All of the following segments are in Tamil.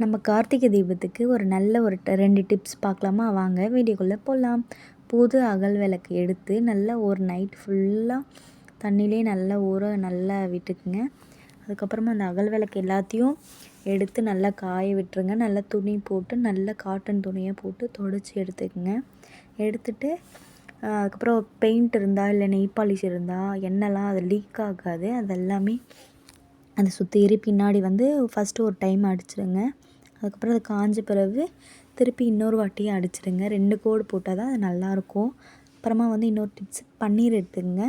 நம்ம கார்த்திகை தீபத்துக்கு ஒரு நல்ல ஒரு 2 டிப்ஸ் பார்க்கலாமா? வாங்க வீடியோக்குள்ளே போகலாம். புது அகல் விளக்கு எடுத்து நல்லா ஒரு நைட் ஃபுல்லாக தண்ணியிலே நல்லா ஊற நல்லா விட்டுக்குங்க. அதுக்கப்புறமா அந்த அகல் விளக்கு எல்லாத்தையும் எடுத்து நல்லா காய விட்டுருங்க. நல்லா துணி போட்டு நல்லா காட்டன் துணியை போட்டு துடைச்சி எடுத்துக்கங்க. எடுத்துட்டு அதுக்கப்புறம் பெயிண்ட் இருந்தால் இல்லை நெய் பாலிஷ் இருந்தால் எண்ணெய்லாம் அது லீக் ஆகாது. அதெல்லாமே அதை சுற்றி பின்னாடி ஃபஸ்ட்டு ஒரு டைம் அடிச்சிடுங்க. அதுக்கப்புறம் அது காஞ்ச பிறகு திருப்பி இன்னொரு வாட்டியும் அடிச்சிடுங்க. 2 கோடு போட்டால் தான் அது நல்லாயிருக்கும். அப்புறமா இன்னொரு டிப்ஸ், பன்னீர் எடுத்துக்கங்க.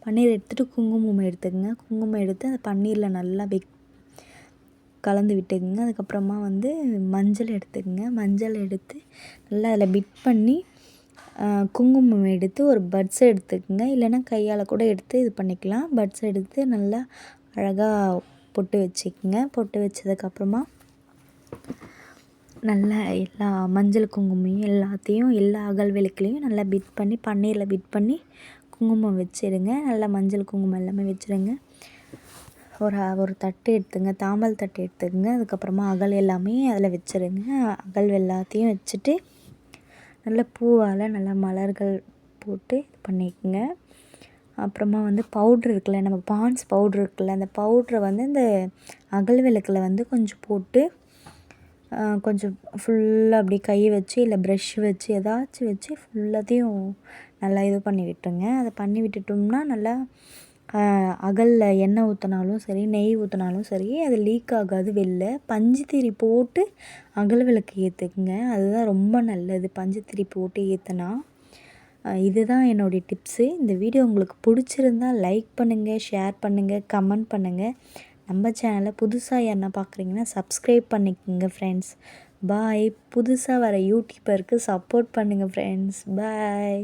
பன்னீர் எடுத்துகிட்டு குங்குமம் எடுத்துக்கங்க. குங்குமம் எடுத்து அந்த பன்னீரில் நல்லா கலந்து விட்டுக்குங்க. அதுக்கப்புறமா மஞ்சள் எடுத்துக்கங்க. மஞ்சள் எடுத்து நல்லா அதில் பிட் பண்ணி குங்குமம் எடுத்து ஒரு பட்ஸ் எடுத்துக்கங்க. இல்லைன்னா கையால் கூட எடுத்து இது பண்ணிக்கலாம். பட்ஸ் எடுத்து நல்லா அழகாக பொட்டு வச்சுக்கோங்க. பொட்டு வச்சதுக்கப்புறமா நல்லா எல்லா மஞ்சள் குங்குமையும் எல்லாத்தையும் எல்லா அகல் விளக்குலையும் நல்லா பிட் பண்ணி பன்னீரில் பிட் பண்ணி குங்குமம் வச்சிடுங்க. நல்லா மஞ்சள் குங்குமம் எல்லாமே வச்சுருங்க. ஒரு தட்டு எடுத்துங்க, தாம்பல் தட்டு எடுத்துக்கங்க. அதுக்கப்புறமா அகல் எல்லாமே அதில் வச்சுருங்க. அகல் எல்லாத்தையும் வச்சுட்டு நல்லா பூவால் நல்லா மலர்கள் போட்டு இது பண்ணிக்கோங்க. அப்புறமா பவுட்ரு இருக்குல்ல, நம்ம பான்ஸ் பவுட்ரு இருக்குல்ல, அந்த பவுட்ரை இந்த அகல் விளக்கில் கொஞ்சம் போட்டு கொஞ்சம் ஃபுல்லாக அப்படி கை வச்சு இல்லை ப்ரஷ் வச்சு ஏதாச்சும் வச்சு ஃபுல்லாத்தையும் நல்லா இது பண்ணி விட்டுருங்க. அதை பண்ணி விட்டுட்டோம்னா நல்லா அகலில் எண்ணெய் ஊற்றினாலும் சரி நெய் ஊற்றினாலும் சரி அது லீக் ஆகாது. வெளில பஞ்சுத்திரி போட்டு அகல் விளக்கு ஏற்றுக்குங்க. அதுதான் ரொம்ப நல்லது, பஞ்சுத்திரி போட்டு ஏற்றுனா. இதுதான் என்னுடைய டிப்ஸு. இந்த வீடியோ உங்களுக்கு பிடிச்சிருந்தா லைக் பண்ணுங்கள், ஷேர் பண்ணுங்கள், கமெண்ட் பண்ணுங்கள். நம்ம சேனலை புதுசாக யாருன்னா பார்க்குறீங்கன்னா சப்ஸ்கிரைப் பண்ணிக்கோங்க ஃப்ரெண்ட்ஸ். பாய். புதுசாக வர யூடியூபருக்கு சப்போர்ட் பண்ணுங்கள் ஃப்ரெண்ட்ஸ். பாய்.